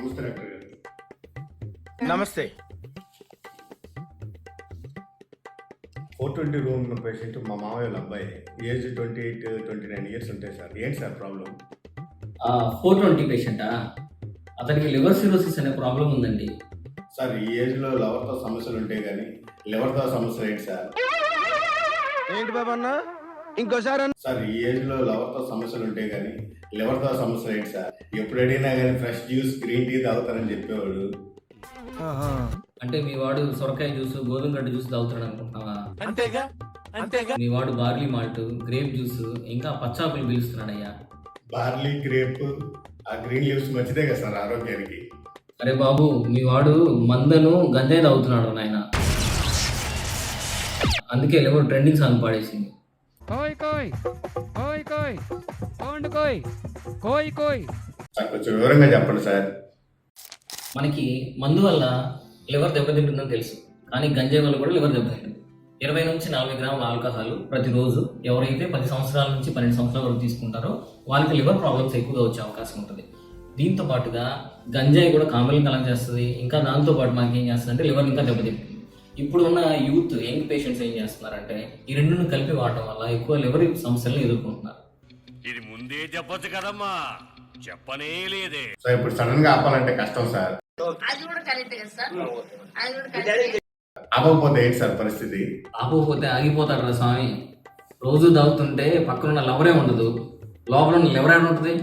నమస్తే డాక్టర్ గారు. నమస్తే. 420 రూమ్ ఉన్న పేషెంట్ మా మామయ్య వాళ్ళ అబ్బాయి. ఏజ్ 28, 29 ఇయర్స్ ఉంటాయి సార్. ఏంటి సార్ ప్రాబ్లం? 420 పేషెంటా? అతనికి లివర్ సిరోసిస్ అనే ప్రాబ్లం ఉందండి. సార్ ఈ ఏజ్లో లవర్తో సమస్యలు ఉంటాయి కానీ లివర్తో సమస్యలు ఏంటి సార్? ఏంటి బాబు అన్న ఇంకోసారి సార్ ఈ ఏజ్లో లవర్తో సమస్యలు ఉంటాయి కానీ లివర్తో సమస్యలు ఏంటి సార్? ఎప్పుడు అడిగినా కానీ ఫ్రెష్ జ్యూస్, గ్రీన్ టీ తాగుతారని చెప్పేవాడు. అంటే మీ వాడు సొరకాయ జ్యూస్, గోధుమ గడ్డ జ్యూస్ తాగుతాడు అనుకుంటున్నావా? అంతేగా. మీ వాడు బార్లీ మాల్ట్, గ్రేప్ జ్యూస్, ఇంకా పచ్చాకులు పీలుస్తున్నాడయ్యా. బార్లీ, గ్రేప్, ఆ గ్రీన్ లీవ్స్ మంచిదే కదా సార్ ఆరోగ్యానికి. అరే బాబు, మీ వాడు మందను గంజాయి తాగుతున్నాడు నాయన. అందుకే లివర్ ట్రెండింగ్ సాంగ్ పాడేసింది. సార్ కొంచెం వివరంగా చెప్పండి సార్. మనకి మందు వల్ల లివర్ దెబ్బతింటుందని తెలుసు, కానీ గంజాయి వల్ల కూడా లివర్ దెబ్బతింటుంది. 20 నుంచి 40 గ్రాముల ఆల్కహాల్ ప్రతిరోజు ఎవరైతే 10 సంవత్సరాల నుంచి 12 సంవత్సరాల వరకు తీసుకుంటారో వాళ్ళకి లివర్ ప్రాబ్లమ్స్ ఎక్కువగా వచ్చే అవకాశం ఉంటుంది. దీంతో పాటుగా గంజాయి కూడా కామెల్ని కలెక్ట్ చేస్తుంది. ఇంకా దాంతో పాటు మనకి ఏం చేస్తుంది అంటే లివర్ ఇంకా దెబ్బతింటుంది. ఇప్పుడు ఉన్న యూత్, యంగ్ పేషెంట్స్ ఏం చేస్తున్నారంటే ఈ రెండును కలిపి వాడటం వల్ల ఎక్కువ లివర్ సమస్యలను ఎదుర్కొంటున్నారు. ఇది ముందే చెప్పొచ్చు కదమ్మా, చెప్పనే లేదే. సార్ ఇప్పుడు సడన్ గా ఆపాలంటే కష్టం సార్. ఆపకపోతే ఏంటి సార్ పరిస్థితి? ఆపకపోతే ఆగిపోతాడు రా స్వామి. రోజు తాగుతుంటే పక్కనున్న లవరే ఉండదు, లోపల లివర్ ఏమి ఉంటుంది?